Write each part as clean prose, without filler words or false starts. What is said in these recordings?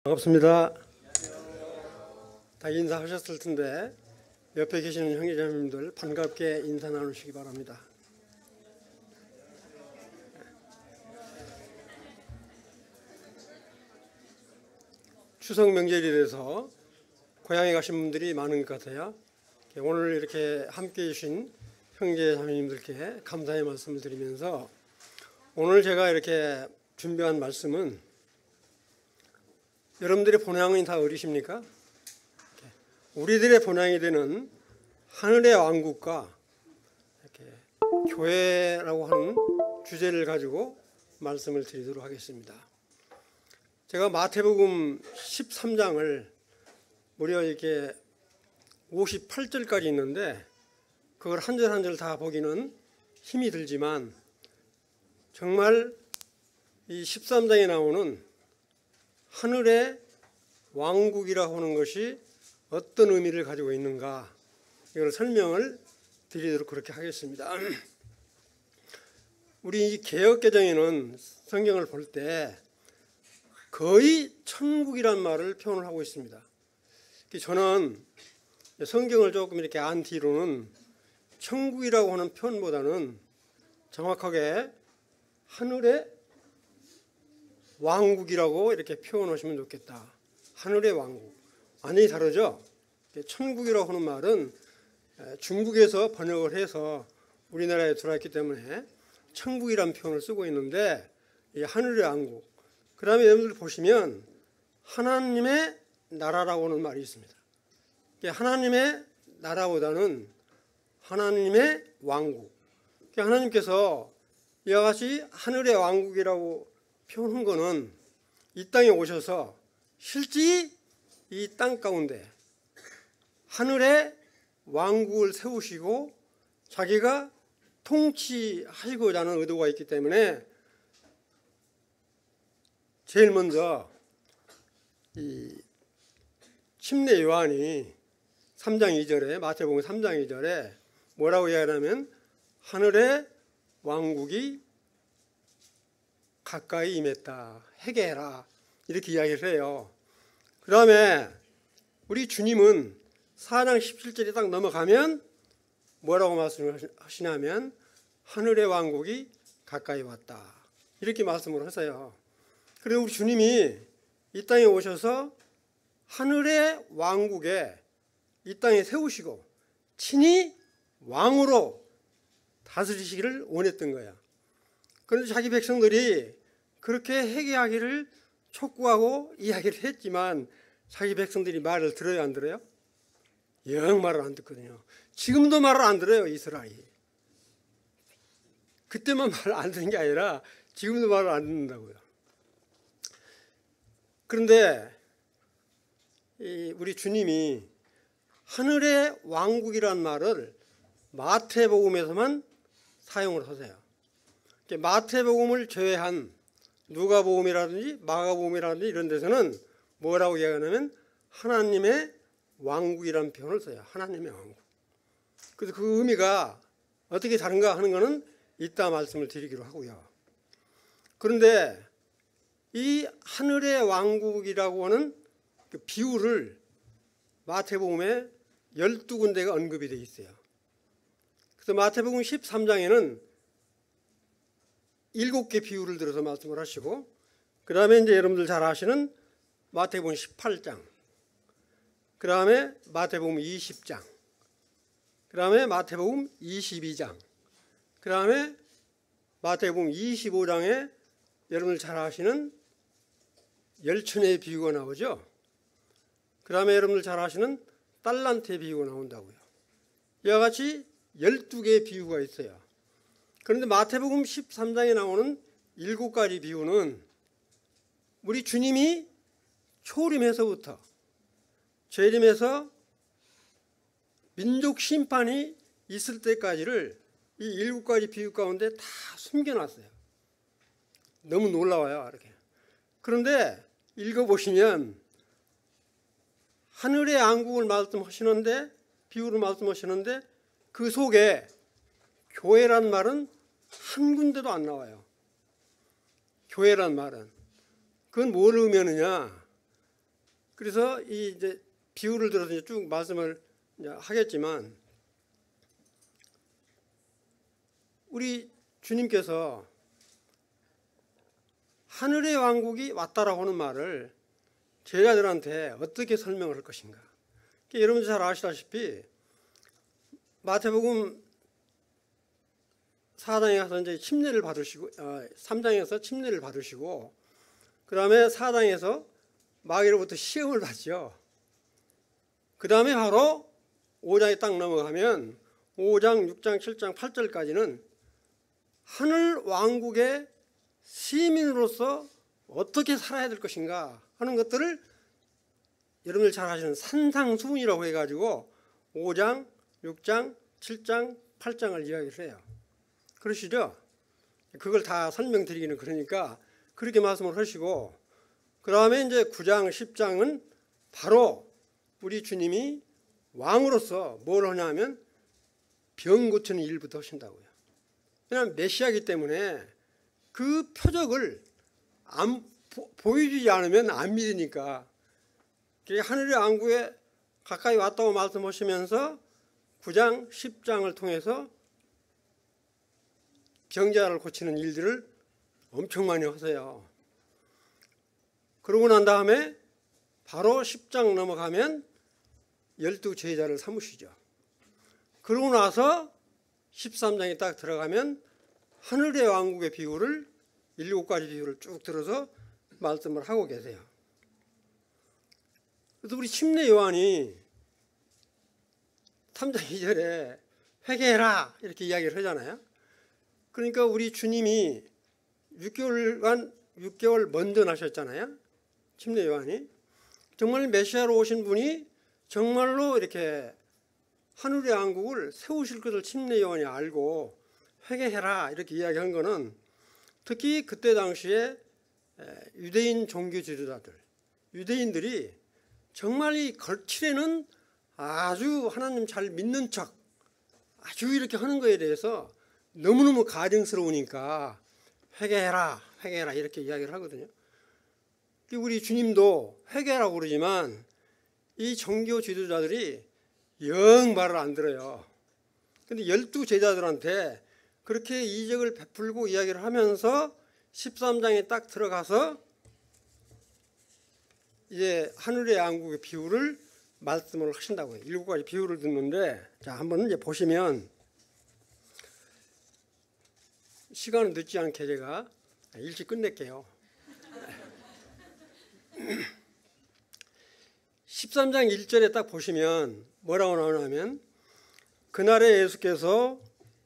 반갑습니다. 다 인사하셨을 텐데 옆에 계시는 형제자매님들 반갑게 인사 나누시기 바랍니다. 추석 명절이라서 고향에 가신 분들이 많은 것 같아요. 오늘 이렇게 함께해 주신 형제자매님들께 감사의 말씀을 드리면서 오늘 제가 이렇게 준비한 말씀은 여러분들의 본향이 다 어디십니까? 우리들의 본향이 되는 하늘의 왕국과 이렇게 교회라고 하는 주제를 가지고 말씀을 드리도록 하겠습니다. 제가 마태복음 13장을 무려 이렇게 58절까지 있는데 그걸 한 절 한 절 다 보기는 힘이 들지만 정말 이 13장에 나오는 하늘의 왕국이라고 하는 것이 어떤 의미를 가지고 있는가 이걸 설명을 드리도록 그렇게 하겠습니다. 우리 이 개역개정에는 성경을 볼 때 거의 천국이란 말을 표현을 하고 있습니다. 저는 성경을 조금 이렇게 안 뒤로는 천국이라고 하는 표현보다는 정확하게 하늘의 왕국이라고 이렇게 표현하시면 좋겠다. 하늘의 왕국. 완전히 다르죠? 천국이라고 하는 말은 중국에서 번역을 해서 우리나라에 들어왔기 때문에 천국이라는 표현을 쓰고 있는데 이 하늘의 왕국. 그 다음에 여러분들 보시면 하나님의 나라라고 하는 말이 있습니다. 하나님의 나라보다는 하나님의 왕국. 하나님께서 이와 같이 하늘의 왕국이라고 표현한 거는 이 땅에 오셔서 실제 이 땅 가운데 하늘의 왕국을 세우시고 자기가 통치하시고자 하는 의도가 있기 때문에 제일 먼저 이 침례 요한이 3장 2절에 마태복음 3장 2절에 뭐라고 이야기하냐면 하늘의 왕국이 가까이 임했다. 회개해라. 이렇게 이야기를 해요. 그 다음에 우리 주님은 4장 17절에 딱 넘어가면 뭐라고 말씀을 하시냐면 하늘의 왕국이 가까이 왔다. 이렇게 말씀을 하세요. 그리고 우리 주님이 이 땅에 오셔서 하늘의 왕국에 이 땅에 세우시고 친히 왕으로 다스리시기를 원했던 거야. 그런데 자기 백성들이 그렇게 회개하기를 촉구하고 이야기를 했지만 자기 백성들이 말을 들어요, 안 들어요? 영 말을 안 듣거든요. 지금도 말을 안 들어요, 이스라엘이. 그때만 말을 안 듣는 게 아니라 지금도 말을 안 듣는다고요. 그런데 우리 주님이 하늘의 왕국이라는 말을 마태복음에서만 사용을 하세요. 마태복음을 제외한 누가복음이라든지 마가복음이라든지 이런 데서는 뭐라고 이야기하냐면 하나님의 왕국이라는 표현을 써요. 하나님의 왕국. 그래서 그 의미가 어떻게 다른가 하는 것은 이따 말씀을 드리기로 하고요. 그런데 이 하늘의 왕국이라고 하는 그 비유를 마태복음에 12군데가 언급이 되어 있어요. 그래서 마태복음 13장에는 7개 비유를 들어서 말씀을 하시고 그 다음에 이제 여러분들 잘 아시는 마태복음 18장 그 다음에 마태복음 20장 그 다음에 마태복음 22장 그 다음에 마태복음 25장에 여러분들 잘 아시는 열천의 비유가 나오죠. 그 다음에 여러분들 잘 아시는 달란트의 비유가 나온다고요. 이와 같이 12개의 비유가 있어요. 그런데 마태복음 13장에 나오는 7가지 비유는 우리 주님이 초림에서부터 재림에서 민족 심판이 있을 때까지를 이 7가지 비유 가운데 다 숨겨놨어요. 너무 놀라워요. 이렇게. 그런데 읽어보시면 하늘의 왕국을 말씀하시는데 비유를 말씀하시는데 그 속에 교회란 말은 한 군데도 안 나와요. 교회란 말은. 그건 뭘 의미하느냐? 그래서 이 이제 비유를 들어서 이제 쭉 말씀을 이제 하겠지만, 우리 주님께서 하늘의 왕국이 왔다라고 하는 말을 제자들한테 어떻게 설명을 할 것인가. 여러분들 잘 아시다시피 마태복음 4장에 가서 이제 침례를 받으시고, 3장에서 침례를 받으시고, 그 다음에 4장에서 마귀로부터 시험을 받죠. 그 다음에 바로 5장에 딱 넘어가면 5장, 6장, 7장, 8절까지는 하늘 왕국의 시민으로서 어떻게 살아야 될 것인가 하는 것들을 여러분들 잘 아시는 산상수훈이라고 해가지고 5장, 6장, 7장, 8장을 이야기를 해요. 그러시죠? 그걸 다 설명드리기는 그러니까 그렇게 말씀을 하시고, 그 다음에 이제 9장, 10장은 바로 우리 주님이 왕으로서 뭘 하냐면 병 고치는 일부터 하신다고요. 왜냐하면 메시아이기 때문에 그 표적을 보여주지 않으면 안 믿으니까. 하늘의 왕국에 가까이 왔다고 말씀하시면서 9장, 10장을 통해서 병자를 고치는 일들을 엄청 많이 하세요. 그러고 난 다음에 바로 10장 넘어가면 12제자를 삼으시죠. 그러고 나서 13장에 딱 들어가면 하늘의 왕국의 비유를 7가지 비유를 쭉 들어서 말씀을 하고 계세요. 그래서 우리 침례 요한이 3장 2절에 회개해라 이렇게 이야기를 하잖아요. 그러니까 우리 주님이 6개월 먼저 나셨잖아요. 침례 요한이. 정말 메시아로 오신 분이 정말로 이렇게 하늘의 왕국을 세우실 것을 침례 요한이 알고 회개해라 이렇게 이야기한 거는, 특히 그때 당시에 유대인 종교 지도자들, 유대인들이 정말 이 걸칠에는 아주 하나님 잘 믿는 척 아주 이렇게 하는 거에 대해서 너무너무 가증스러우니까 회개해라 회개해라 이렇게 이야기를 하거든요. 우리 주님도 회개라고 그러지만 이 종교 지도자들이 영 말을 안 들어요. 근데 12제자들한테 그렇게 이적을 베풀고 이야기를 하면서 13장에 딱 들어가서 이제 하늘의 왕국의 비유를 말씀을 하신다고요. 7가지 비유를 듣는데, 자, 한번 이제 보시면, 시간은 늦지 않게 제가 일찍 끝낼게요. 13장 1절에 딱 보시면 뭐라고 나오냐면, 그날에 예수께서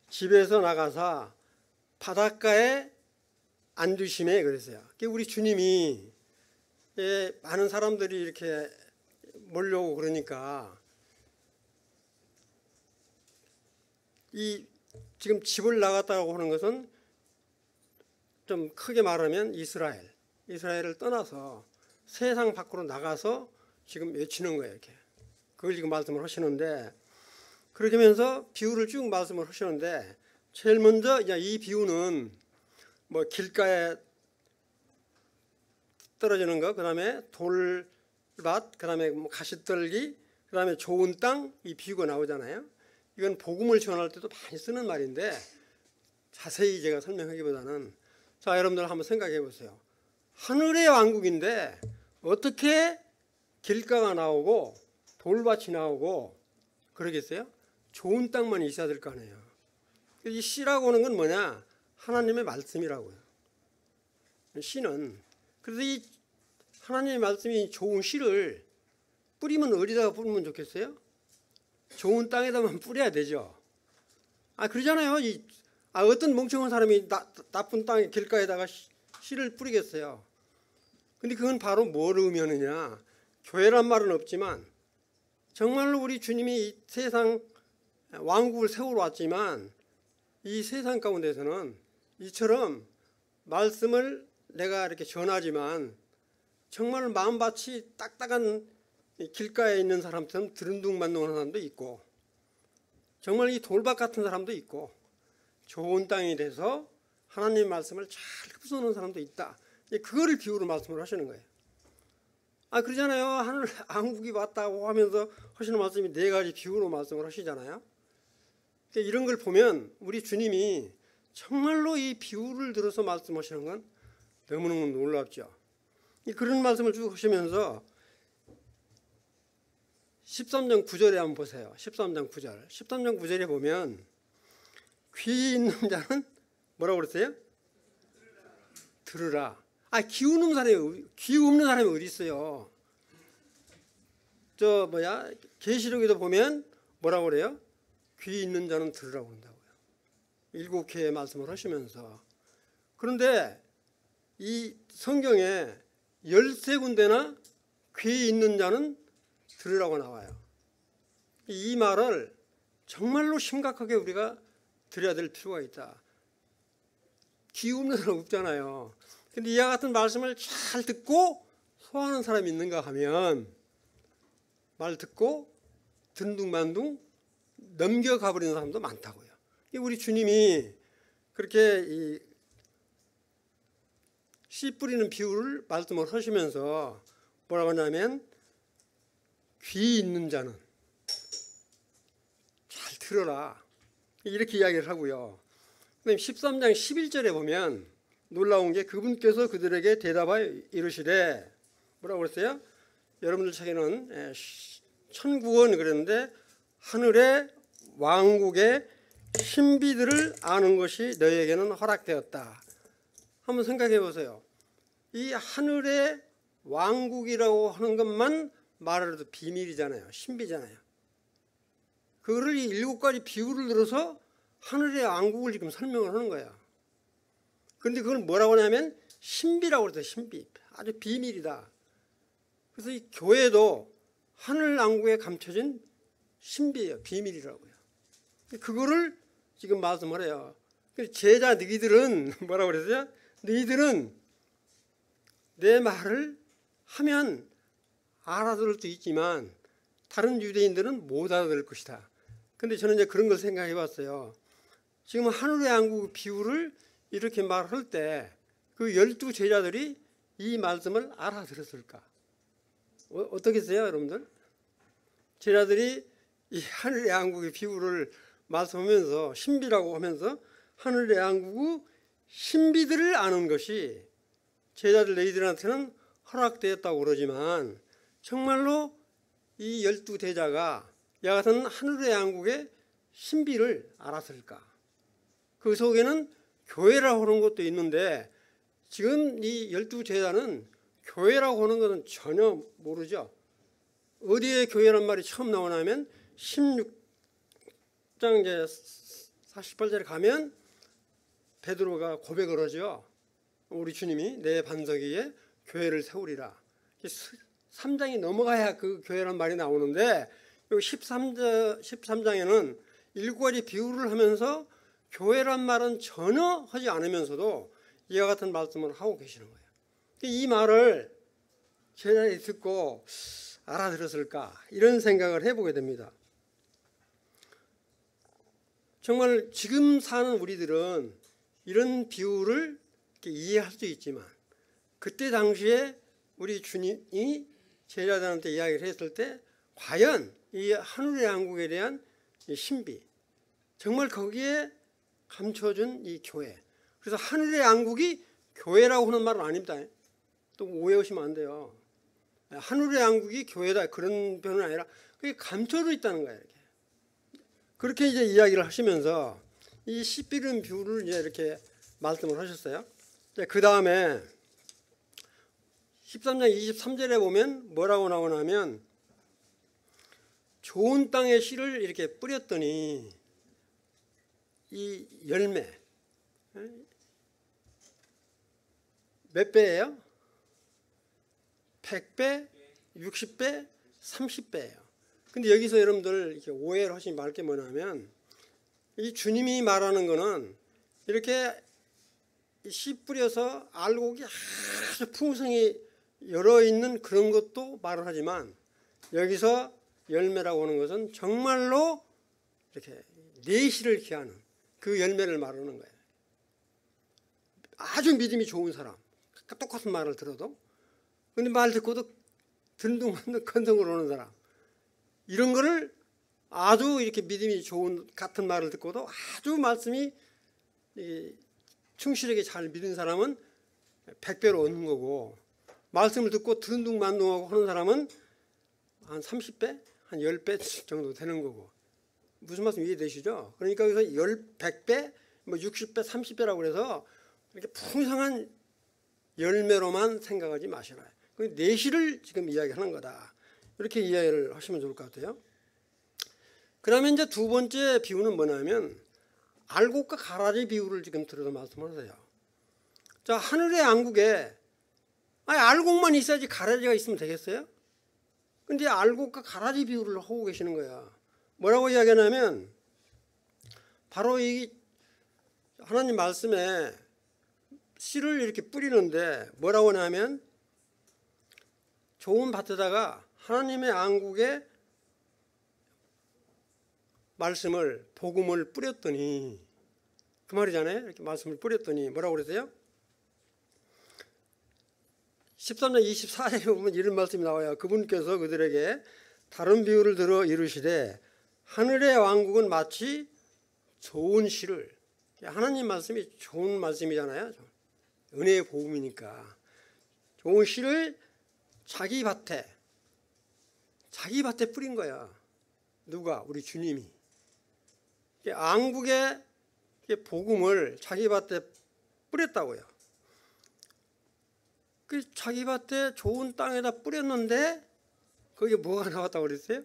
집에서 나가사 바닷가에 앉으심에 그랬어요. 우리 주님이 많은 사람들이 이렇게 몰려오고 그러니까 이 지금 집을 나갔다고 하는 것은 좀 크게 말하면 이스라엘을 떠나서 세상 밖으로 나가서 지금 외치는 거예요. 이렇게 그걸 지금 말씀을 하시는데, 그렇게 하면서 비유를 쭉 말씀을 하시는데, 제일 먼저 이 비유는 뭐 길가에 떨어지는 거, 그 다음에 돌밭, 그 다음에 뭐 가시떨기, 그 다음에 좋은 땅, 이 비유가 나오잖아요. 이건 복음을 전할 때도 많이 쓰는 말인데 자세히 제가 설명하기보다는, 자, 여러분들 한번 생각해 보세요. 하늘의 왕국인데 어떻게 길가가 나오고 돌밭이 나오고 그러겠어요? 좋은 땅만 있어야 될 거 아니에요. 이 씨라고 하는 건 뭐냐? 하나님의 말씀이라고요. 씨는. 그래서 이 하나님의 말씀이 좋은 씨를 뿌리면 어디다가 뿌리면 좋겠어요? 좋은 땅에다만 뿌려야 되죠. 그러잖아요. 어떤 멍청한 사람이 나쁜 땅에 길가에다가 씨를 뿌리겠어요. 근데 그건 바로 뭘 의미하느냐? 교회란 말은 없지만 정말로 우리 주님이 이 세상 왕국을 세우러 왔지만 이 세상 가운데서는 이처럼 말씀을 내가 이렇게 전하지만 정말 마음밭이 딱딱한 길가에 있는 사람처럼 드릉둥만둥하는 사람도 있고, 정말 이 돌밭 같은 사람도 있고, 좋은 땅이 돼서 하나님 말씀을 잘 흡수하는 사람도 있다. 그거를 비유로 말씀을 하시는 거예요. 그러잖아요. 하늘 왕국이 왔다고 하면서 하시는 말씀이 네 가지 비유로 말씀을 하시잖아요. 그러니까 이런 걸 보면 우리 주님이 정말로 이 비유를 들어서 말씀하시는 건 너무너무 놀랍죠. 그런 말씀을 쭉 하시면서 13장 9절에 한번 보세요. 13장 9절. 13장 9절에 보면 귀 있는 자는 뭐라고 그랬어요? 들으라. 귀 없는 사람이 어디 있어요? 계시록에도 보면 뭐라고 그래요? 귀 있는 자는 들으라고 한다고요. 7회의 말씀을 하시면서. 그런데 이 성경에 13군데나 귀 있는 자는 들으라고 나와요. 이 말을 정말로 심각하게 우리가 들어야 될 필요가 있다. 귀 없는 사람 없잖아요. 근데 이와 같은 말씀을 잘 듣고 소화하는 사람이 있는가 하면 말 듣고 든둥만둥 넘겨가 버리는 사람도 많다고요. 우리 주님이 그렇게 씨 뿌리는 비유를 말씀을 하시면서 뭐라고 하냐면 귀 있는 자는 잘 들어라 이렇게 이야기를 하고요. 그다음에 13장 11절에 보면 놀라운 게 그분께서 그들에게 대답하여 이르시되 뭐라고 그랬어요? 여러분들 책에는 천국은 그랬는데 하늘의 왕국의 신비들을 아는 것이 너희에게는 허락되었다. 한번 생각해 보세요. 이 하늘의 왕국이라고 하는 것만 말해도 비밀이잖아요. 신비잖아요. 그거를 이 7가지 비유를 들어서 하늘의 왕국을 지금 설명을 하는 거예요. 그런데 그걸 뭐라고 하냐면 신비라고 그랬어요. 신비. 아주 비밀이다. 그래서 이 교회도 하늘 왕국에 감춰진 신비예요. 비밀이라고요. 그거를 지금 말씀을 해요. 제자 너희들은 뭐라고 그랬어요? 너희들은 내 말을 하면 알아들을 수 있지만 다른 유대인들은 못 알아들을 것이다. 근데 저는 이제 그런 걸 생각해 봤어요. 지금 하늘의 왕국 비유를 이렇게 말할 때 그 12제자들이 이 말씀을 알아들었을까? 어떻겠어요, 여러분들? 제자들이 이 하늘의 왕국의 비유를 말씀하면서 신비라고 하면서 하늘의 왕국의 신비들을 아는 것이 제자들 너희들한테는 허락되었다고 그러지만 정말로 이 12대자가 이와 같은 하늘의 왕국의 신비를 알았을까? 그 속에는 교회라고 하는 것도 있는데 지금 이 12제자는 교회라고 하는 것은 전혀 모르죠. 어디에 교회란 말이 처음 나오냐면 16장 이제 48절에 가면 베드로가 고백을 하죠. 우리 주님이 내 반석 위에 교회를 세우리라. 3장이 넘어가야 그 교회란 말이 나오는데 여기 13장에는 7가지 비유를 하면서 교회란 말은 전혀 하지 않으면서도 이와 같은 말씀을 하고 계시는 거예요. 이 말을 제자들이 듣고 알아들었을까 이런 생각을 해보게 됩니다. 정말 지금 사는 우리들은 이런 비유를 이해할 수 있지만 그때 당시에 우리 주님이 제자들한테 이야기를 했을 때 과연 이 하늘의 왕국에 대한 이 신비 정말 거기에 감춰준 이 교회. 그래서 하늘의 왕국이 교회라고 하는 말은 아닙니다. 또 오해하시면 안 돼요. 하늘의 왕국이 교회다 그런 표현은 아니라 그게 감춰져 있다는 거예요. 이렇게. 그렇게 이제 이야기를 하시면서 이 씨 뿌리는 비유를 이제 이렇게 말씀을 하셨어요. 그 다음에 13장 23절에 보면 뭐라고 나오냐면 좋은 땅에 씨를 이렇게 뿌렸더니 이 열매 몇 배예요? 100배, 60배, 30배예요. 근데 여기서 여러분들 이렇게 오해를 하시지 말 게 뭐냐면 이 주님이 말하는 거는 이렇게 씨 뿌려서 알곡이 아주 풍성히 열어 있는 그런 것도 말을 하지만 여기서 열매라고 하는 것은 정말로 이렇게 내실을 기하는 그 열매를 말하는 거예요. 아주 믿음이 좋은 사람, 똑같은 말을 들어도 근데 말 듣고도 든둥만둥 건성으로 오는 사람, 이런 거를 아주 이렇게 믿음이 좋은 같은 말을 듣고도 아주 말씀이 충실하게 잘 믿은 사람은 100배로 얻는 거고, 말씀을 듣고 든둥만둥하고 하는 사람은 한 30배, 한 10배 정도 되는 거고. 무슨 말씀 이해되시죠? 그러니까 여기서 100배, 뭐 60배, 30배라고 그래서 이렇게 풍성한 열매로만 생각하지 마시라. 내실을 지금 이야기하는 거다. 이렇게 이해를 하시면 좋을 것 같아요. 그러면 이제 두 번째 비유는 뭐냐면 알곡과 가라지 비유를 지금 들어서 말씀하세요. 자, 하늘의 왕국에 알곡만 있어야지 가라지가 있으면 되겠어요? 근데 알곡과 가라지 비유를 하고 계시는 거야. 뭐라고 이야기하냐면 바로 이 하나님 말씀에 씨를 이렇게 뿌리는데 뭐라고 하냐면 좋은 밭에다가 하나님의 왕국의 말씀을, 복음을 뿌렸더니, 그 말이잖아요. 이렇게 말씀을 뿌렸더니 뭐라고 그러세요? 13장 24절에 보면 이런 말씀이 나와요. 그분께서 그들에게 다른 비유를 들어 이르시되 하늘의 왕국은 마치 좋은 씨를, 하나님 말씀이 좋은 말씀이잖아요. 은혜의 복음이니까 좋은 씨를 자기 밭에 뿌린 거야. 누가? 우리 주님이. 왕국의 복음을 자기 밭에 뿌렸다고요. 그 자기 밭에 좋은 땅에다 뿌렸는데 거기에 뭐가 나왔다고 그랬어요?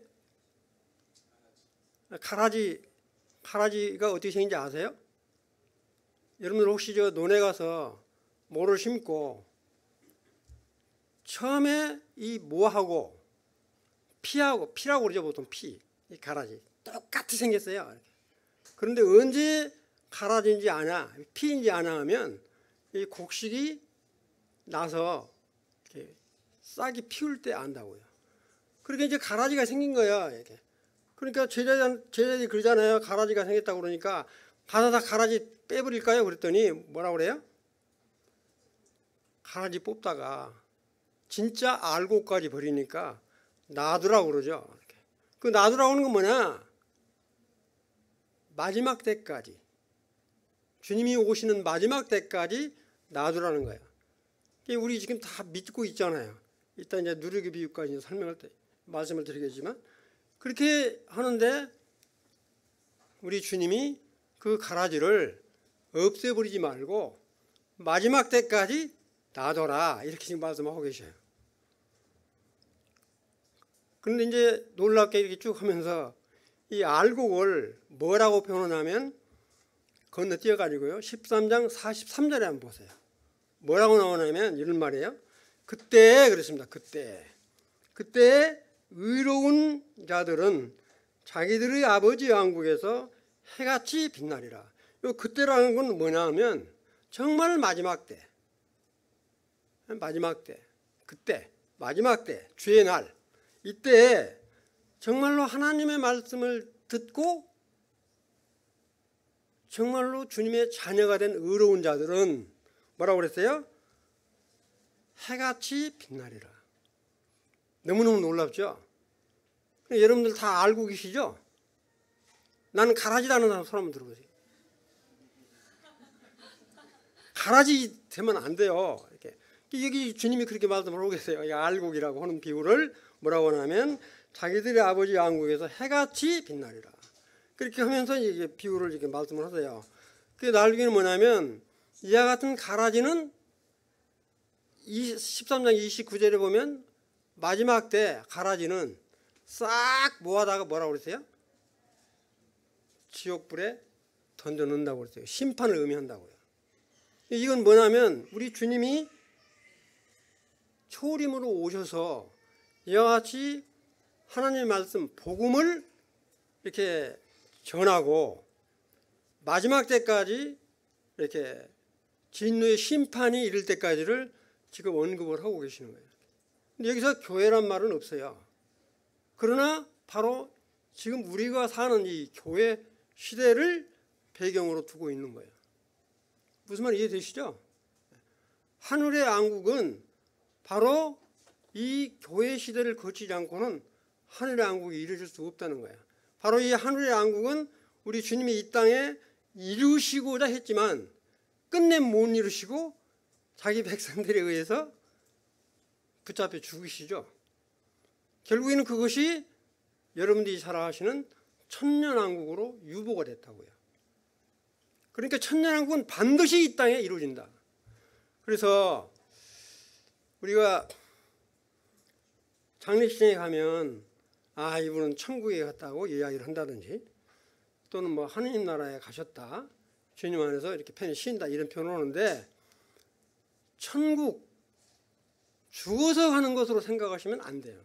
가라지가 어떻게 생긴지 아세요? 여러분들 혹시 저 논에 가서 모를 심고 처음에 이 모하고 피라고 그러죠. 보통 이 가라지 똑같이 생겼어요. 그런데 언제 가라지인지 아냐, 피인지 아냐 하면 이 곡식이 나서 이렇게 싹이 피울 때 안다고요. 그렇게 이제 가라지가 생긴 거야. 이렇게. 그러니까 제자들이 그러잖아요. 가라지가 생겼다고 그러니까 가서 다 가라지 빼버릴까요? 그랬더니 뭐라고 그래요? 가라지 뽑다가 진짜 알곡까지 버리니까 놔두라고 그러죠. 이렇게. 그 놔두라고 하는 건 뭐냐? 마지막 때까지, 주님이 오시는 마지막 때까지 놔두라는 거예요. 우리 지금 다 믿고 있잖아요. 일단 이제 누르기 비유까지 설명할 때 말씀을 드리겠지만, 그렇게 하는데 우리 주님이 그 가라지를 없애버리지 말고 마지막 때까지 놔둬라, 이렇게 지금 말씀하고 계셔요. 그런데 이제 놀랍게 이렇게 쭉 하면서 이 알곡을 뭐라고 표현하냐면 건너뛰어가지고요, 13장 43절에 한번 보세요. 뭐라고 나오냐면 이런 말이에요. 그때 그랬습니다. 그때 의로운 자들은 자기들의 아버지 왕국에서 해같이 빛나리라. 요 그때라는 건 뭐냐 하면 정말 마지막 때, 그때 마지막 때, 주의 날, 이때 정말로 하나님의 말씀을 듣고 정말로 주님의 자녀가 된 의로운 자들은 뭐라고 그랬어요? 해같이 빛나리라. 너무너무 놀랍죠? 여러분들 다 알고 계시죠? 나는 가라지라는 사람 손 한번 들어보세요. 가라지 되면 안 돼요. 이렇게. 여기 주님이 그렇게 말씀을 하고 계세요. 이 알곡이라고 하는 비유를 뭐라고 하냐면 자기들의 아버지 왕국에서 해같이 빛나리라. 그렇게 하면서 이게 비유를 이렇게 말씀을 하세요. 그 나중에는 뭐냐면 이와 같은 가라지는 13장 29절에 보면 마지막 때 가라지는 싹 모아다가 뭐라고 그랬어요? 지옥불에 던져 넣는다고 그랬어요. 심판을 의미한다고요. 이건 뭐냐면 우리 주님이 초림으로 오셔서 이와 같이 하나님의 말씀, 복음을 이렇게 전하고 마지막 때까지 이렇게 진노의 심판이 이를 때까지를 지금 언급을 하고 계시는 거예요. 근데 여기서 교회란 말은 없어요. 그러나 바로 지금 우리가 사는 이 교회 시대를 배경으로 두고 있는 거예요. 무슨 말 이해되시죠? 하늘의 왕국은 바로 이 교회 시대를 거치지 않고는 하늘의 왕국이 이루어질 수 없다는 거예요. 바로 이 하늘의 왕국은 우리 주님이 이 땅에 이루시고자 했지만 끝내 못 이루시고 자기 백성들에 의해서 붙잡혀 죽으시죠. 결국에는 그것이 여러분들이 잘 아시는 천년왕국으로 유보가 됐다고요. 그러니까 천년왕국은 반드시 이 땅에 이루어진다. 그래서 우리가 장례식장에 가면 이분은 천국에 갔다고 이야기를 한다든지 또는 뭐 하느님 나라에 가셨다, 주님 안에서 이렇게 편히 쉰다, 이런 표현을 하는데 천국 죽어서 가는 것으로 생각하시면 안 돼요.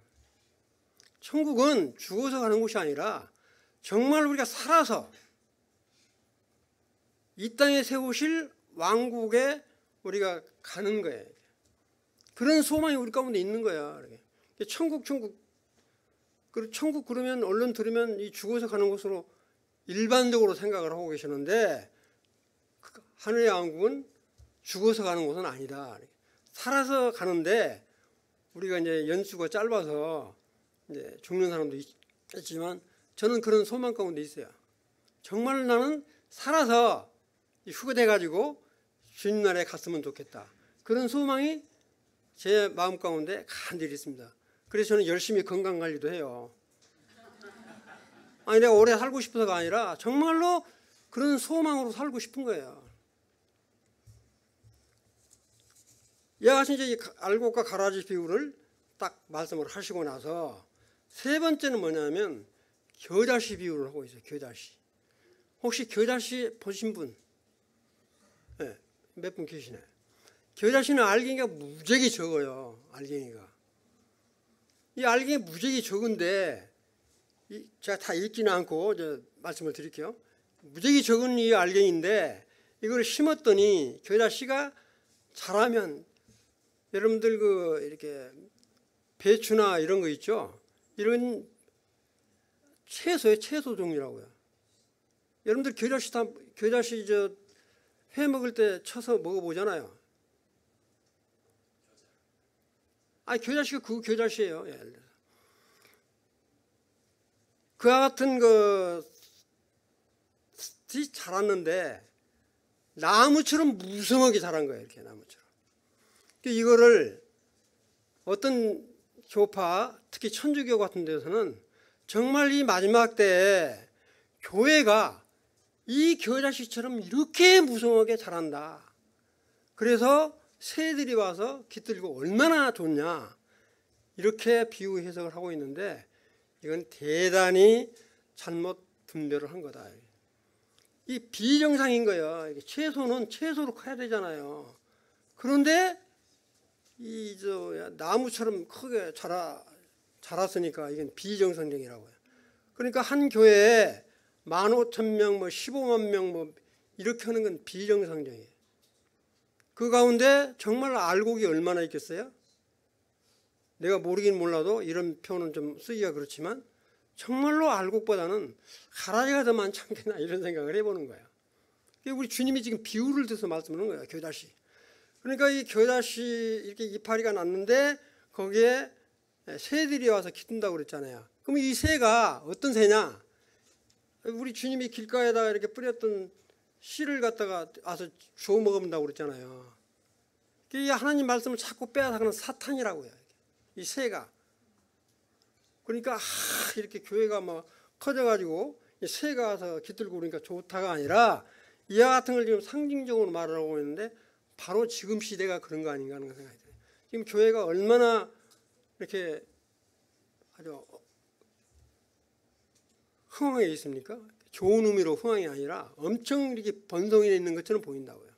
천국은 죽어서 가는 곳이 아니라 정말 우리가 살아서 이 땅에 세우실 왕국에 우리가 가는 거예요. 그런 소망이 우리 가운데 있는 거야. 천국. 그리고 천국 그러면 얼른 들으면 이 죽어서 가는 곳으로 일반적으로 생각을 하고 계시는데 하늘의 왕국은 죽어서 가는 곳은 아니다. 살아서 가는데 우리가 이제 연수가 짧아서 이제 죽는 사람도 있지만 저는 그런 소망 가운데 있어요. 정말 나는 살아서 휴거돼 가지고 주님 나라에 갔으면 좋겠다. 그런 소망이 제 마음 가운데 간절히 있습니다. 그래서 저는 열심히 건강 관리도 해요. 내가 오래 살고 싶어서가 아니라 정말로 그런 소망으로 살고 싶은 거예요. 이와 같이 이제 알곡과 가라지 비유를 딱 말씀을 하시고 나서 세 번째는 뭐냐면 겨자씨 비유를 하고 있어요. 겨자씨. 혹시 겨자씨 보신 분? 네, 몇 분 계시네. 겨자씨는 알갱이가 무지하게 적어요. 알갱이가. 이 알갱이 무지하게 적은데 제가 다 읽지는 않고 말씀을 드릴게요. 무지하게 적은 이 알갱이인데 이걸 심었더니 겨자씨가 자라면 여러분들 이렇게 배추나 이런 거 있죠? 이런 채소의 채소 종류라고요. 여러분들 겨자씨 회 먹을 때 쳐서 먹어보잖아요. 겨자씨가 그 겨자씨예요. 예를 들어서. 그와 같은 것이 자랐는데 나무처럼 무성하게 자란 거예요. 이렇게 나무처럼. 이거를 어떤 교파, 특히 천주교 같은 데서는 정말 이 마지막 때에 교회가 이 겨자씨처럼 이렇게 무성하게 자란다. 그래서 새들이 와서 깃들고 얼마나 좋냐. 이렇게 비유 해석을 하고 있는데 이건 대단히 잘못 분별을 한 거다. 이 비정상인 거예요. 채소는 채소로 커야 되잖아요. 그런데 나무처럼 크게 자랐으니까 이건 비정상적이라고요. 그러니까 한 교회에 15,000명, 15만 명 이렇게 하는 건 비정상적이에요. 그 가운데 정말 알곡이 얼마나 있겠어요? 내가 모르긴 몰라도 이런 표현은 좀 쓰기가 그렇지만 정말로 알곡보다는 가라지가 더 많지 않겠나 이런 생각을 해보는 거예요. 우리 주님이 지금 비유를 들어서 말씀하는 거예요. 겨자씨. 그러니까 이 겨자씨 이렇게 이파리가 났는데 거기에 새들이 와서 깃든다고 그랬잖아요. 그럼 이 새가 어떤 새냐? 우리 주님이 길가에다가 이렇게 뿌렸던 씨를 갖다가 와서 주워 먹어본다고 그랬잖아요. 이 하나님 말씀을 자꾸 빼앗아가는 사탄이라고요. 이 새가. 그러니까 이렇게 교회가 커져가지고 새가 와서 깃들고 그러니까 좋다가 아니라 이와 같은 걸 지금 상징적으로 말을 하고 있는데 바로 지금 시대가 그런 거 아닌가 하는 생각이 들어요. 지금 교회가 얼마나 이렇게 아주 흥황해 있습니까? 좋은 의미로 흥황이 아니라 엄청 이렇게 번성해 있는 것처럼 보인다고요.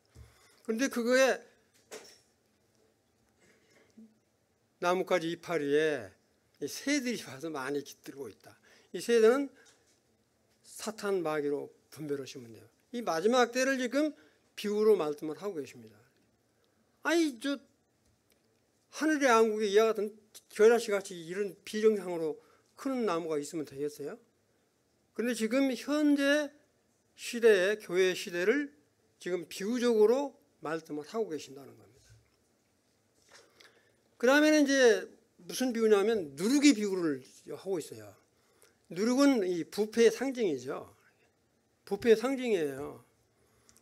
그런데 그거에 나뭇가지 이파리에 새들이 와서 많이 깃들고 있다. 이 새들은 사탄 마귀로 분별하시면 돼요. 이 마지막 때를 지금 비유로 말씀을 하고 계십니다. 하늘의 왕국에 이와 같은 겨자씨 같이 이런 비정상으로 크는 나무가 있으면 되겠어요? 그런데 지금 현재 시대의 교회 시대를 지금 비유적으로 말씀을 하고 계신다는 겁니다. 그 다음에는 이제 무슨 비유냐면 누룩이 비유를 하고 있어요. 누룩은 이 부패의 상징이죠. 부패의 상징이에요.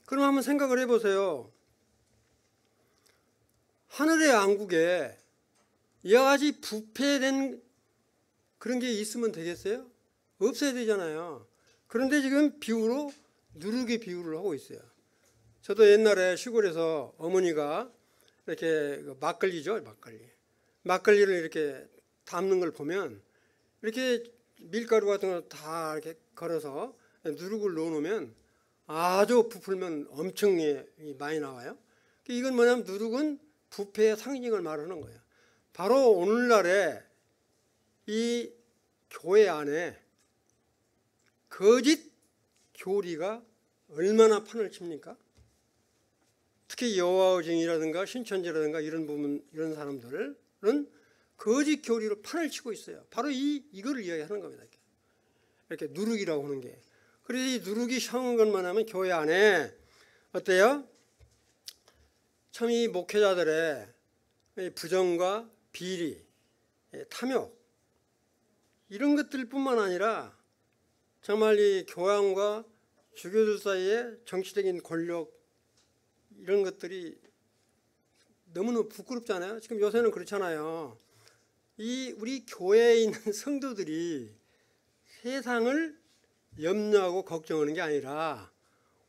그럼 한번 생각을 해보세요. 하늘의 왕국에 이와 같이 부패된 그런 게 있으면 되겠어요? 없어야 되잖아요. 그런데 지금 비유로 누룩의 비유를 하고 있어요. 저도 옛날에 시골에서 어머니가 이렇게 막걸리죠, 막걸리를 이렇게 담는 걸 보면 이렇게 밀가루 같은 거 다 이렇게 걸어서 누룩을 넣어놓으면 아주 부풀면 엄청 많이 나와요. 이건 뭐냐면 누룩은 부패의 상징을 말하는 거예요. 바로 오늘날에 이 교회 안에 거짓 교리가 얼마나 판을 칩니까? 특히 여호와의 증인이라든가 신천지라든가 이런 부분, 이런 사람들은 거짓 교리로 판을 치고 있어요. 바로 이거를 이야기하는 겁니다. 이렇게 누룩이라고 하는 게. 그래서 이 누룩이 형한 것만 하면 교회 안에 어때요? 참 이 목회자들의 부정과 비리, 탐욕 이런 것들뿐만 아니라 정말 이 교황과 주교들 사이에 정치적인 권력 이런 것들이 너무너무 부끄럽잖아요. 지금 요새는 그렇잖아요. 우리 교회에 있는 성도들이 세상을 염려하고 걱정하는 게 아니라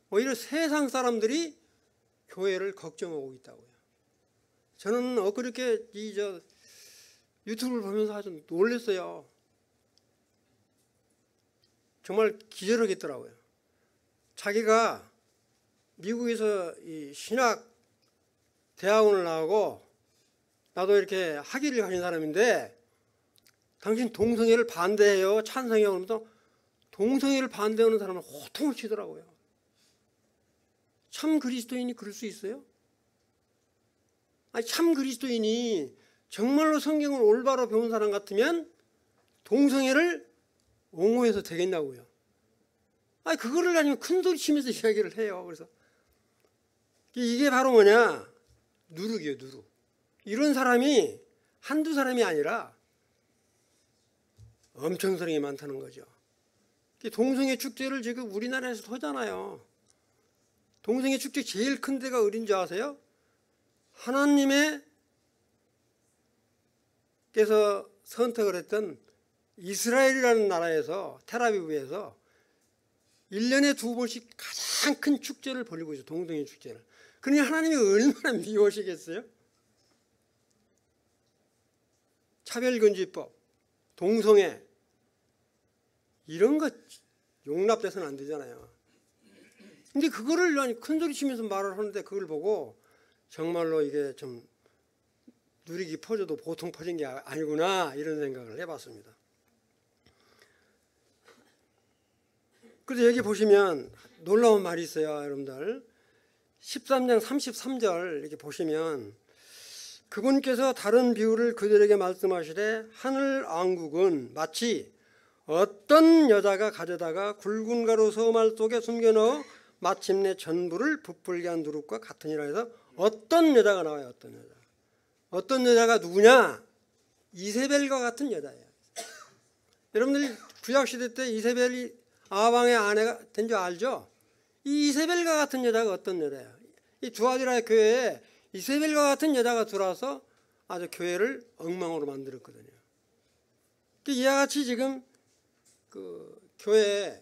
오히려 세상 사람들이 교회를 걱정하고 있다고요. 저는 엊그저께 유튜브를 보면서 아주 놀랐어요. 정말 기절하겠더라고요. 자기가 미국에서 이 신학 대학원을 나오고 나도 이렇게 학위를 가진 사람인데 당신 동성애를 반대해요? 찬성해요? 그러면서 동성애를 반대하는 사람을 호통을 치더라고요. 참 그리스도인이 그럴 수 있어요? 아니, 참 그리스도인이 정말로 성경을 올바로 배운 사람 같으면 동성애를 옹호해서 되겠냐고요. 아니, 그거를 아니면 큰 소리 치면서 이야기를 해요. 그래서 이게 바로 뭐냐? 누룩이에요, 누룩. 이런 사람이 한두 사람이 아니라 엄청스럽게 많다는 거죠. 동성애 축제를 지금 우리나라에서 하잖아요. 동성애 축제 제일 큰 데가 어딘지 아세요? 하나님의 께서 선택을 했던 이스라엘이라는 나라에서 텔아비브에서 1년에 2번씩 가장 큰 축제를 벌이고 있어요. 동성애 축제를. 그러니 하나님이 얼마나 미워하시겠어요? 차별금지법, 동성애 이런 거 용납돼서는 안 되잖아요. 근데 그거를 큰 소리 치면서 말을 하는데 그걸 보고 정말로 이게 좀 누룩이 퍼져도 보통 퍼진 게 아니구나 이런 생각을 해봤습니다. 그래서 여기 보시면 놀라운 말이 있어요, 여러분들. 13장 33절 이렇게 보시면 그분께서 다른 비유를 그들에게 말씀하시되 하늘 왕국은 마치 어떤 여자가 가져다가 굵은 가루 서말 속에 숨겨넣어 마침내 전부를 부풀게 한 누룩과 같으니라 해서 어떤 여자가 나와요. 어떤 여자가 누구냐? 이세벨과 같은 여자예요. 여러분들 구약시대 때 이세벨이 아방의 아내가 된 줄 알죠? 이 이세벨과 같은 여자가 어떤 여자예요? 이 두아디라 교회에 이세벨과 같은 여자가 들어와서 아주 교회를 엉망으로 만들었거든요. 이와 같이 지금 그 교회에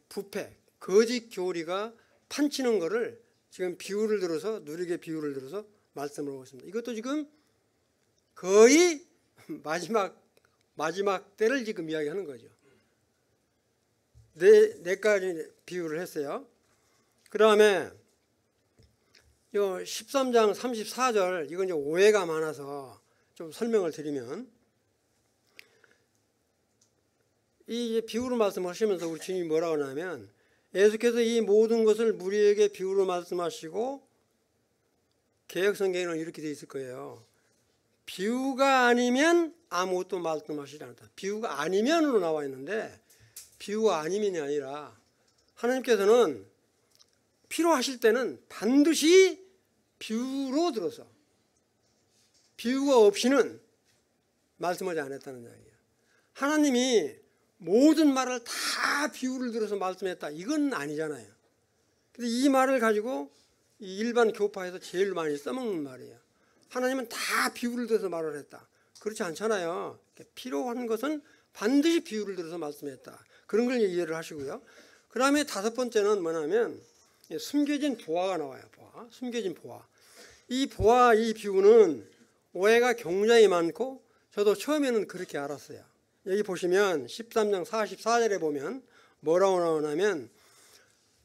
부패, 거짓 교리가 판치는 거를 지금 비유를 들어서 누룩의 비유를 들어서 말씀을 하고 있습니다. 이것도 지금 거의 마지막 때를 지금 이야기하는 거죠. 네 가지 비유를 했어요. 그 다음에 13장 34절 이건 이제 오해가 많아서 좀 설명을 드리면 이 비유로 말씀하시면서 우리 주님이 뭐라고 하냐면 예수께서 이 모든 것을 무리에게 비유로 말씀하시고 개역성경에는 이렇게 돼 있을 거예요. 비유가 아니면 아무것도 말씀하시지 않았다. 비유가 아니면으로 나와 있는데 비유가 아니면이 아니라 하나님께서는 필요하실 때는 반드시 비유로 들어서 비유가 없이는 말씀하지 않았다는 이야기예요. 하나님이 모든 말을 다 비유를 들어서 말씀했다, 이건 아니잖아요. 근데 이 말을 가지고 이 일반 교파에서 제일 많이 써먹는 말이에요. 하나님은 다 비유를 들어서 말을 했다. 그렇지 않잖아요. 필요한 것은 반드시 비유를 들어서 말씀했다. 그런 걸 이해를 하시고요. 그 다음에 다섯 번째는 뭐냐면 숨겨진 보화가 나와요. 보화. 숨겨진 보화. 이 보화, 이 비유는 오해가 굉장히 많고 저도 처음에는 그렇게 알았어요. 여기 보시면 13장 44절에 보면 뭐라고 나오냐면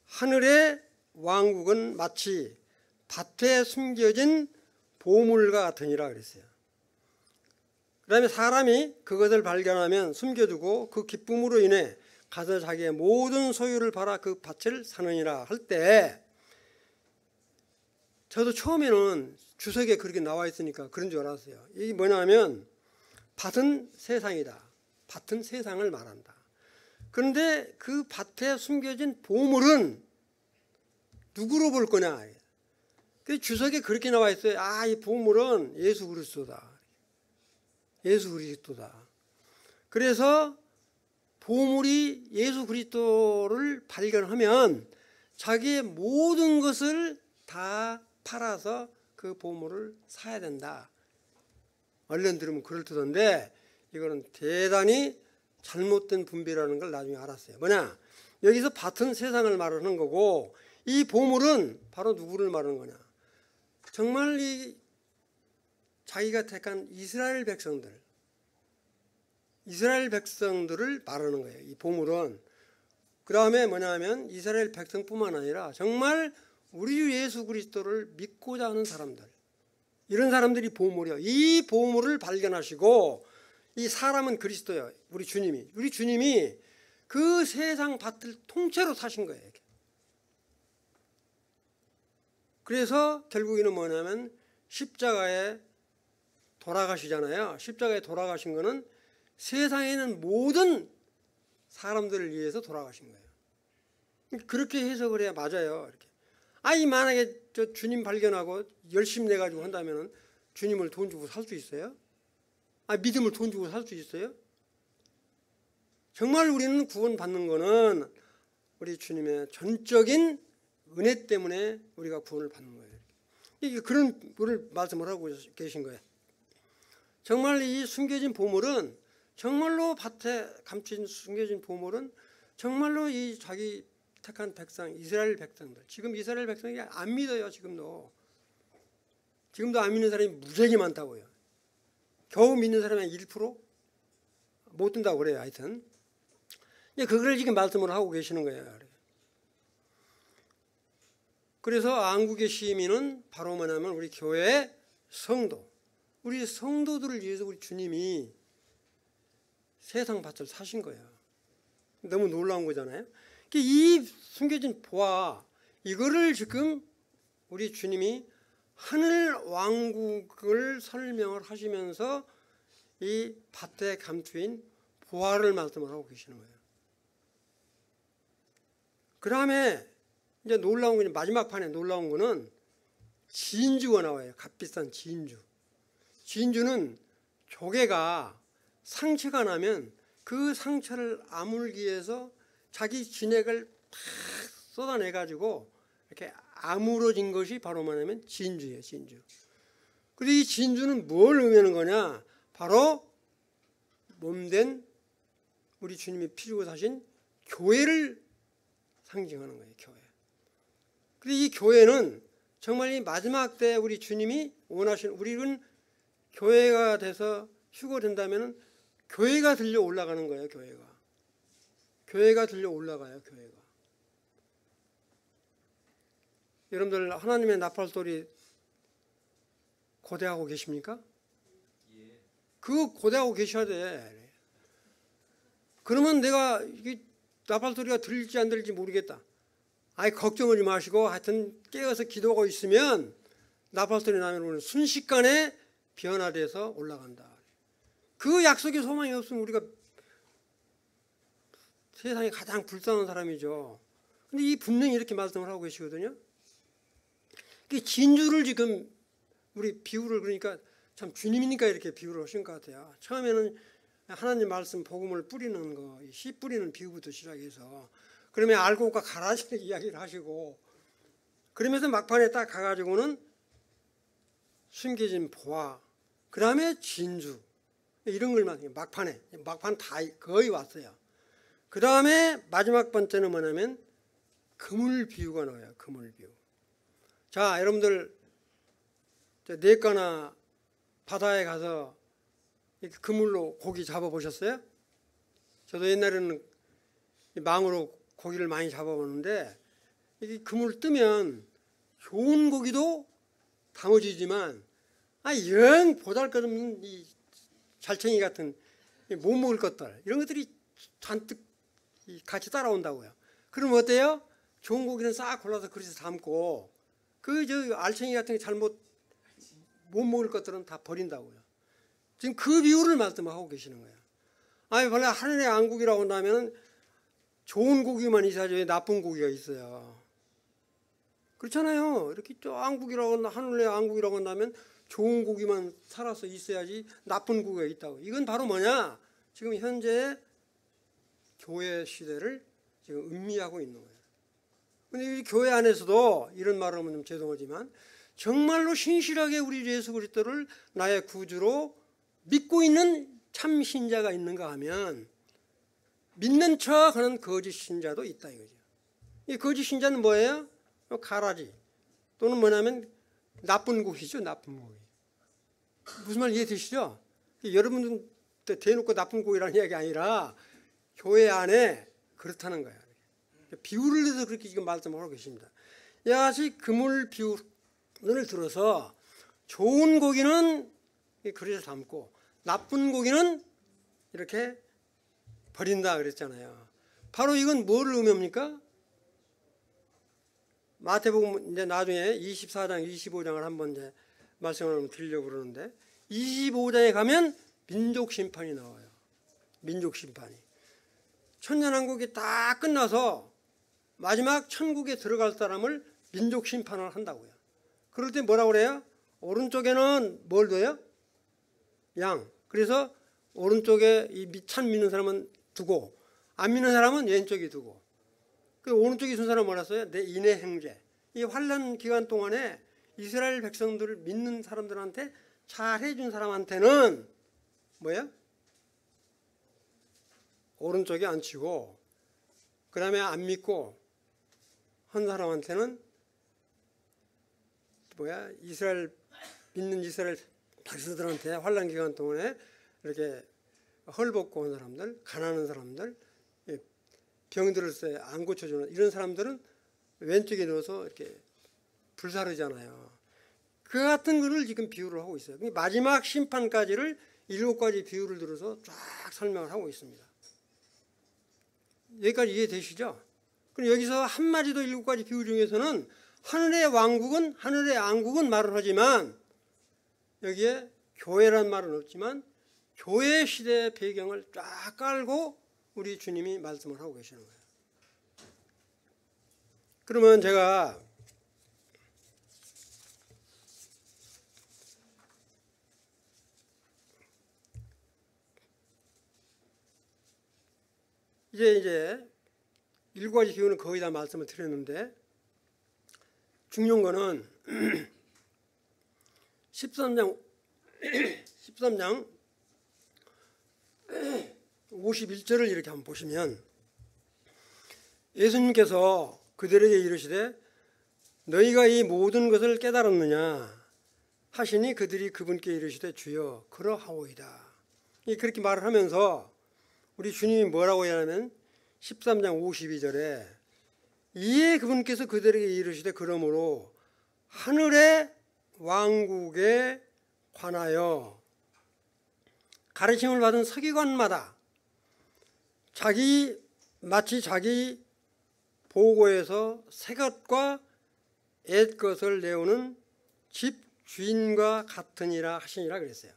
하늘의 왕국은 마치 밭에 숨겨진 보물과 같으니라 그랬어요. 그 다음에 사람이 그것을 발견하면 숨겨두고 그 기쁨으로 인해 가서 자기의 모든 소유를 팔아 그 밭을 사느니라 할 때, 저도 처음에는 주석에 그렇게 나와 있으니까 그런 줄 알았어요. 이게 뭐냐면 밭은 세상이다. 밭은 세상을 말한다. 그런데 그 밭에 숨겨진 보물은 누구로 볼 거냐. 그 주석에 그렇게 나와 있어요. 아, 이 보물은 예수 그리스도다. 예수 그리스도다. 그래서 보물이 예수 그리스도를 발견하면 자기의 모든 것을 다 팔아서 그 보물을 사야 된다. 얼른 들으면 그럴듯한데 이거는 대단히 잘못된 분배라는 걸 나중에 알았어요. 뭐냐? 여기서 밭은 세상을 말하는 거고 이 보물은 바로 누구를 말하는 거냐? 정말 이 자기가 택한 이스라엘 백성들을 말하는 거예요. 이 보물은. 그 다음에 뭐냐면 이스라엘 백성뿐만 아니라 정말 우리 주 예수 그리스도를 믿고자 하는 사람들, 이런 사람들이 보물이요. 이 보물을 발견하시고, 이 사람은 그리스도예요. 우리 주님이 그 세상 밭을 통째로 사신 거예요. 그래서 결국에는 뭐냐면 십자가에 돌아가시잖아요. 십자가에 돌아가신 거는 세상에 있는 모든 사람들을 위해서 돌아가신 거예요. 그렇게 해석을 해야 맞아요. 이렇게. 아니, 만약에 저 주님 발견하고 열심히 내가지고 한다면은 주님을 돈 주고 살 수 있어요? 아, 믿음을 돈 주고 살 수 있어요? 정말 우리는 구원받는 거는 우리 주님의 전적인 은혜 때문에 우리가 구원을 받는 거예요. 이게 그런 거를 말씀을 하고 계신 거예요. 정말 이 숨겨진 보물은, 정말로 밭에 감춘 숨겨진 보물은 정말로 이 자기 택한 백성, 이스라엘 백성들. 지금 이스라엘 백성이 안 믿어요. 지금도 안 믿는 사람이 무지하게 많다고요. 겨우 믿는 사람이 1%? 못 든다고 그래요. 하여튼 그걸 지금 말씀을 하고 계시는 거예요. 그래서 안국의 시민은 바로 뭐냐면 우리 교회의 성도, 우리 성도들을 위해서 우리 주님이 세상 밭을 사신 거예요. 너무 놀라운 거잖아요. 이 숨겨진 보화, 이거를 지금 우리 주님이 하늘 왕국을 설명을 하시면서 이 밭에 감추인 보화를 말씀을 하고 계시는 거예요. 그 다음에 이제 놀라운 거는, 마지막 판에 놀라운 거는 진주가 나와요. 값비싼 진주. 진주는 조개가 상처가 나면 그 상처를 아물기 위해서 자기 진액을 팍 쏟아내가지고 이렇게 아물어진 것이 바로 뭐냐면 진주예요. 진주. 그리고 이 진주는 뭘 의미하는 거냐? 바로 몸된 우리 주님이 피 주고 사신 교회를 상징하는 거예요. 교회. 그리고 이 교회는 정말 이 마지막 때 우리 주님이 원하시는, 우리는 교회가 돼서 휴거된다면 교회가 들려 올라가는 거예요. 교회가 들려 올라가요. 교회가. 여러분들 하나님의 나팔소리 고대하고 계십니까? 그거 고대하고 계셔야 돼. 그러면 내가 이게 나팔소리가 들릴지 안 들릴지 모르겠다. 아예 걱정하지 마시고 하여튼 깨어서 기도하고 있으면 나팔소리 나면 순식간에 변화돼서 올라간다. 그 약속의 소망이 없으면 우리가 세상에 가장 불쌍한 사람이죠. 근데 이 분명히 이렇게 말씀을 하고 계시거든요. 진주를 지금 우리 비유를, 그러니까 참 주님이니까 이렇게 비유를 하신 것 같아요. 처음에는 하나님 말씀 복음을 뿌리는 거, 씨 뿌리는 비유부터 시작해서 그러면 알곡과 가라지는 이야기를 하시고 그러면서 막판에 딱 가가지고는 숨겨진 보화, 그 다음에 진주 이런 걸만 막판 다 거의 왔어요. 그 다음에 마지막 번째는 뭐냐면 그물 비유가 나와요. 그물 비유. 자, 여러분들 내과나 바다에 가서 그물로 고기 잡아보셨어요? 저도 옛날에는 망으로 고기를 많이 잡아보는데 이게 그물 뜨면 좋은 고기도 담아지지만 영 보잘것없는 이 잘챙이 같은 못 먹을 것들 이런 것들이 잔뜩 같이 따라온다고요. 그럼 어때요? 좋은 고기는 싹 골라서 그릇에 담고 저 알챙이 같은 게 잘못 못 먹을 것들은 다 버린다고요. 지금 그 비유를 말씀하고 계시는 거예요. 원래 하늘의 왕국이라고 한다면 좋은 고기만 있어야지 나쁜 고기가 있어요. 그렇잖아요. 이렇게 왕국이라고 하늘의 왕국이라고 한다면 좋은 고기만 살아서 있어야지 나쁜 고기가 있다고. 이건 바로 뭐냐? 지금 현재 교회 시대를 지금 의미하고 있는 거예요. 근데 이 교회 안에서도 이런 말을 하면 좀 죄송하지만 정말로 신실하게 우리 예수 그리스도를 나의 구주로 믿고 있는 참 신자가 있는가 하면 믿는 척하는 거짓 신자도 있다 이거죠. 이 거짓 신자는 뭐예요? 가라지 또는 뭐냐면 나쁜 고기죠. 나쁜 고기. 무슨 말 이해되시죠? 여러분들 대놓고 나쁜 고기라는 이야기 아니라 교회 안에 그렇다는 거예요. 비유를 해서 그렇게 지금 말씀하고 계십니다. 야시 그물 비유를 들어서 좋은 고기는 그릇에 담고 나쁜 고기는 이렇게 버린다 그랬잖아요. 바로 이건 뭐를 의미합니까? 마태복음 이제 나중에 24장, 25장을 한번 이제 말씀을 드리려고 그러는데 25장에 가면 민족 심판이 나와요. 민족 심판이. 천년왕국이 다 끝나서 마지막 천국에 들어갈 사람을 민족 심판을 한다고요. 그럴 때 뭐라고 그래요? 오른쪽에는 뭘 둬요? 양. 그래서 오른쪽에 참 믿는 사람은 두고 안 믿는 사람은 왼쪽에 두고 그 오른쪽에 있는 사람은 뭐랬어요? 내 인의 행제. 이 환란 기간 동안에 이스라엘 백성들을 믿는 사람들한테 잘 해준 사람한테는 뭐야? 오른쪽에 앉히고 그 다음에 안 믿고 한 사람한테는 뭐야? 믿는 이스라엘 백성들한테 환란 기간 동안에 이렇게 헐벗고 온 사람들, 가난한 사람들, 병들었을 때 안 고쳐주는 이런 사람들은 왼쪽에 넣어서 이렇게 불사르잖아요. 그 같은 거를 지금 비유를 하고 있어요. 마지막 심판까지를 7가지 비유를 들어서 쫙 설명을 하고 있습니다. 여기까지 이해되시죠? 그럼 여기서 한마디도 7가지 비유 중에서는 하늘의 왕국은 말을 하지만 여기에 교회란 말은 없지만 교회 시대의 배경을 쫙 깔고 우리 주님이 말씀을 하고 계시는 거예요. 그러면 제가 이제 7가지 비유는 거의 다 말씀을 드렸는데 중요한 거는 13장 51절을 이렇게 한번 보시면 예수님께서 그들에게 이르시되 너희가 이 모든 것을 깨달았느냐 하시니 그들이 그분께 이르시되 주여 그러하오이다. 그렇게 말을 하면서 우리 주님이 뭐라고 하냐면 13장 52절에 이에 그분께서 그들에게 이르시되 그러므로 하늘의 왕국에 관하여 가르침을 받은 서기관마다 마치 자기 보고에서 새 것과 옛 것을 내오는 집 주인과 같으니라 하시니라 그랬어요.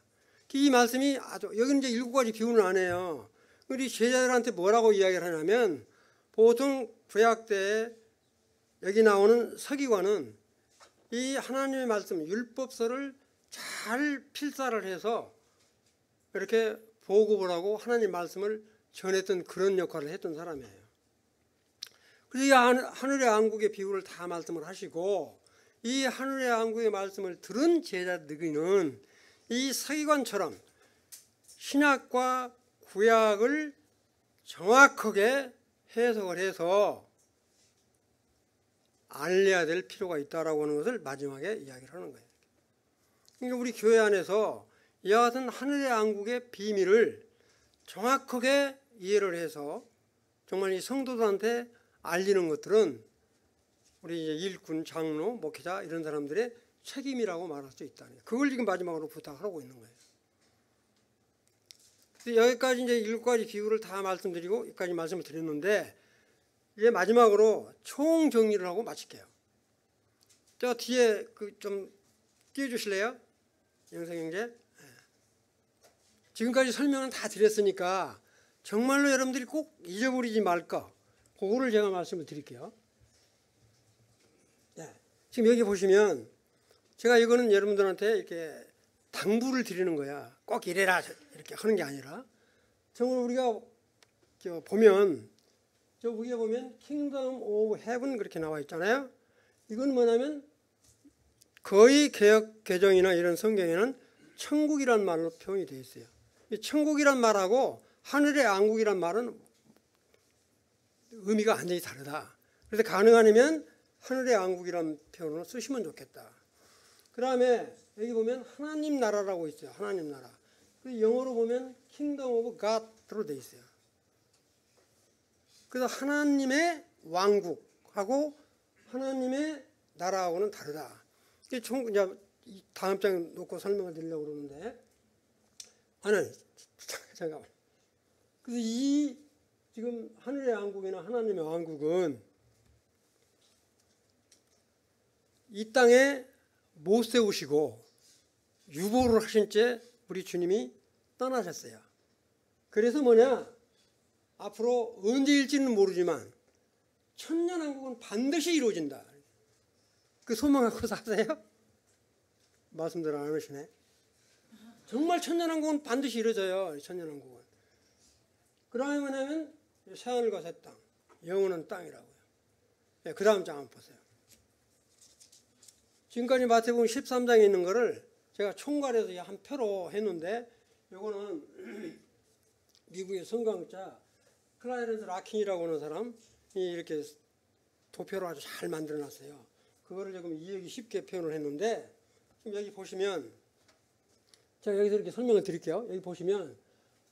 이 말씀이 여기 이제 7가지 비유는 안 해요. 우리 제자들한테 뭐라고 이야기를 하냐면 보통 구약 때 여기 나오는 서기관은 이 하나님의 말씀 율법서를 잘 필사를 해서 이렇게 보급을 하고 하나님 말씀을 전했던 그런 역할을 했던 사람이에요. 그래서 이 하늘의 왕국의 비유를 다 말씀을 하시고 이 하늘의 왕국의 말씀을 들은 제자들은 이 서기관처럼 신약과 구약을 정확하게 해석을 해서 알려야 될 필요가 있다라고 하는 것을 마지막에 이야기를 하는 거예요. 그러니까 우리 교회 안에서 이와 같은 하늘의 왕국의 비밀을 정확하게 이해를 해서 정말 이 성도들한테 알리는 것들은 우리 이제 일꾼, 장로, 목회자 이런 사람들의 책임이라고 말할 수 있다. 그걸 지금 마지막으로 부탁하고 있는 거예요. 여기까지 이제 7가지 비유를 다 말씀드리고 여기까지 말씀을 드렸는데 이제 마지막으로 총 정리를 하고 마칠게요. 저 뒤에 그 좀 띄워주실래요? 영상 형제. 네. 지금까지 설명은 다 드렸으니까 정말로 여러분들이 꼭 잊어버리지 말 거. 그거를 제가 말씀을 드릴게요. 네. 지금 여기 보시면 제가 이거는 여러분들한테 이렇게 당부를 드리는 거야. 꼭 이래라 이렇게 하는 게 아니라 정말 우리가 보면 저 위에 보면 Kingdom of Heaven 그렇게 나와 있잖아요. 이건 뭐냐면 거의 개역 개정이나 이런 성경에는 천국이란 말로 표현이 되어 있어요. 이 천국이란 말하고 하늘의 왕국이란 말은 의미가 완전히 다르다. 그래서 가능하면 하늘의 왕국이란 표현으로 쓰시면 좋겠다. 그 다음에 여기 보면 하나님 나라라고 있어요. 하나님 나라. 그 영어로 보면 Kingdom of God로 되어 있어요. 그래서 하나님의 왕국하고 하나님의 나라하고는 다르다. 이제 다음 장에 놓고 설명을 드리려고 그러는데, 잠깐만. 그래서 이 지금 하늘의 왕국이나 하나님의 왕국은 이 땅에 못 세우시고 유보를 하신 채 우리 주님이 떠나셨어요. 그래서 뭐냐? 앞으로 언제일지는 모르지만 천년왕국은 반드시 이루어진다. 그 소망 갖고 사세요? 말씀대로 안 하시네. 정말 천년왕국은 반드시 이루어져요. 천년왕국은. 그러면 뭐냐면 새하늘과 새 땅, 영원한 땅이라고요. 네, 그 다음 장 한번 보세요. 지금까지 마태복음 13장에 있는 거를 제가 총괄해서 한 표로 했는데 이거는 미국의 성경학자 클라이런스 라킨이라고 하는 사람이 이렇게 도표로 아주 잘 만들어놨어요. 그거를 조금 이해하기 쉽게 표현을 했는데 지금 여기 보시면 제가 여기서 이렇게 설명을 드릴게요. 여기 보시면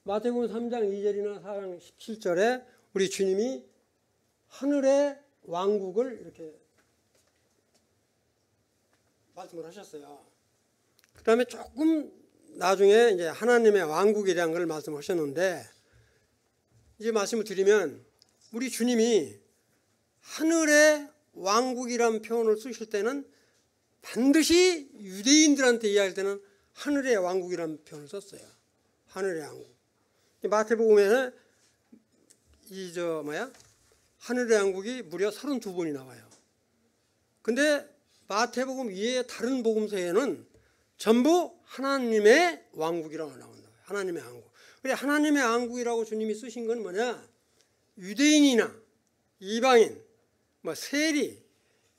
마태복음 3장 2절이나 4장 17절에 우리 주님이 하늘의 왕국을 이렇게 말씀을 하셨어요. 그 다음에 조금 나중에 이제 하나님의 왕국에 대한 걸 말씀하셨는데 이제 말씀을 드리면 우리 주님이 하늘의 왕국이라는 표현을 쓰실 때는 반드시 유대인들한테 이야기할 때는 하늘의 왕국이라는 표현을 썼어요. 하늘의 왕국. 마태복음에는 하늘의 왕국이 무려 32번이 나와요. 근데 마태복음 이외의 다른 복음서에는 전부 하나님의 왕국이라고 나온다. 하나님의 왕국. 그래 하나님의 왕국이라고 주님이 쓰신 건 뭐냐? 유대인이나 이방인, 세리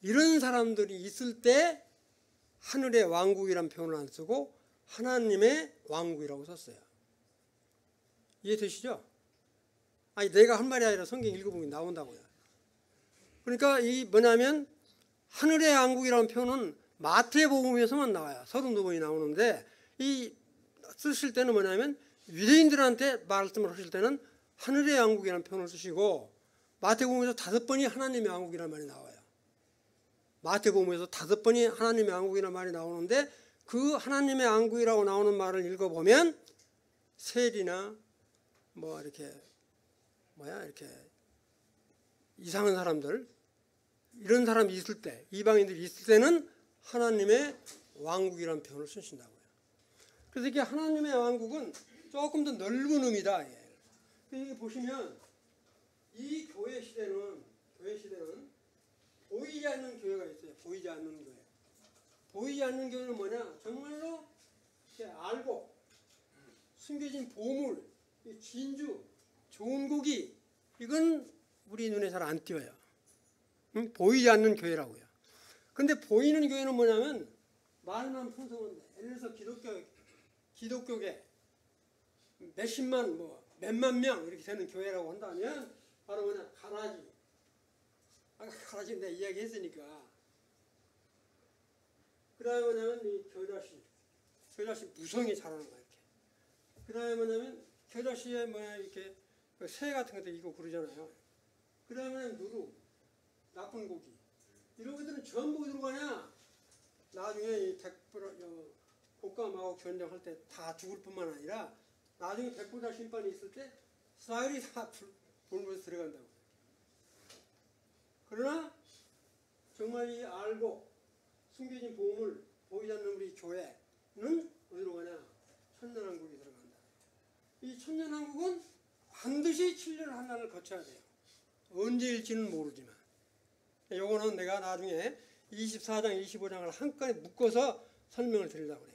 이런 사람들이 있을 때 하늘의 왕국이라는 표현을 안 쓰고 하나님의 왕국이라고 썼어요. 이해되시죠? 아니 내가 한 말이 아니라 성경 읽어보면 나온다고요. 그러니까 이 뭐냐면 하늘의 왕국이라는 표현은 마태복음에서만 나와요. 32번이 나오는데 이 쓰실 때는 뭐냐면 유대인들한테 말씀을 하실 때는 하늘의 왕국이라는 표현을 쓰시고 마태복음에서 5번이 하나님의 왕국이라는 말이 나와요. 마태복음에서 5번이 하나님의 왕국이라는 말이 나오는데 그 하나님의 왕국이라고 나오는 말을 읽어보면 세리나 이렇게 이상한 사람들 이런 사람이 있을 때 이방인들이 있을 때는 하나님의 왕국이라는 표현을 쓰신다고요. 그래서 이게 하나님의 왕국은 조금 더 넓은 의미다. 여기 보시면 이 교회 시대는 보이지 않는 교회가 있어요. 보이지 않는 교회. 보이지 않는 교회는 뭐냐? 정말로 이렇게 알고 숨겨진 보물, 이 진주, 좋은 고기 이건 우리 눈에 잘 안 띄어요. 응? 보이지 않는 교회라고요. 근데 보이는 교회는 뭐냐면 말만 풍성한데 예를 들어서 기독교계 몇십만 몇만 명 이렇게 되는 교회라고 한다면 바로 그냥 가라지. 아까 가라지 내가 이야기했으니까. 그 다음에 뭐냐면 이 겨자씨 무성이 자라는 거야 이렇게. 그 다음에 뭐냐면 겨자씨에 이렇게 새 같은 것도 있고 그러잖아요. 그 다음에 누룩, 나쁜 고기 이런 것들은 전부 어디로 가냐? 나중에 이 곡감하고 견정할 때 다 죽을 뿐만 아니라 나중에 백보자 심판이 있을 때 사흘이 다 불면서 들어간다고. 그러나 정말 이 알고 숨겨진 보물 보이지 않는 우리 교회는 어디로 가냐? 천년왕국이 들어간다. 이 천년왕국은 반드시 7년 하나를 거쳐야 돼요. 언제일지는 모르지만. 요거는 내가 나중에 24장, 25장을 한꺼번에 묶어서 설명을 드리려고 해요.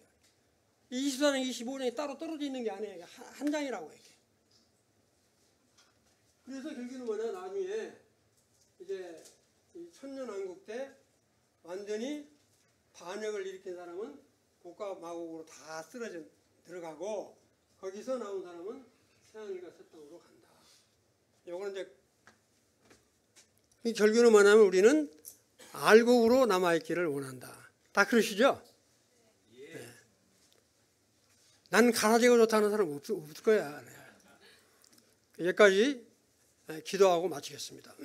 24장, 25장이 따로 떨어져 있는 게 아니에요. 한 장이라고 이렇게. 그래서 결국은 뭐냐? 나중에 이제 이 천년왕국 때 완전히 반역을 일으킨 사람은 곡과 마곡으로 다 쓰러져 들어가고 거기서 나온 사람은 새하늘과 새 땅으로 간다. 요거는 이제 이 결국은 뭐냐면 우리는 알곡으로 남아있기를 원한다. 다 그러시죠? 네. 난 가라지가 좋다는 사람 없을 거야. 여기까지 기도하고 마치겠습니다.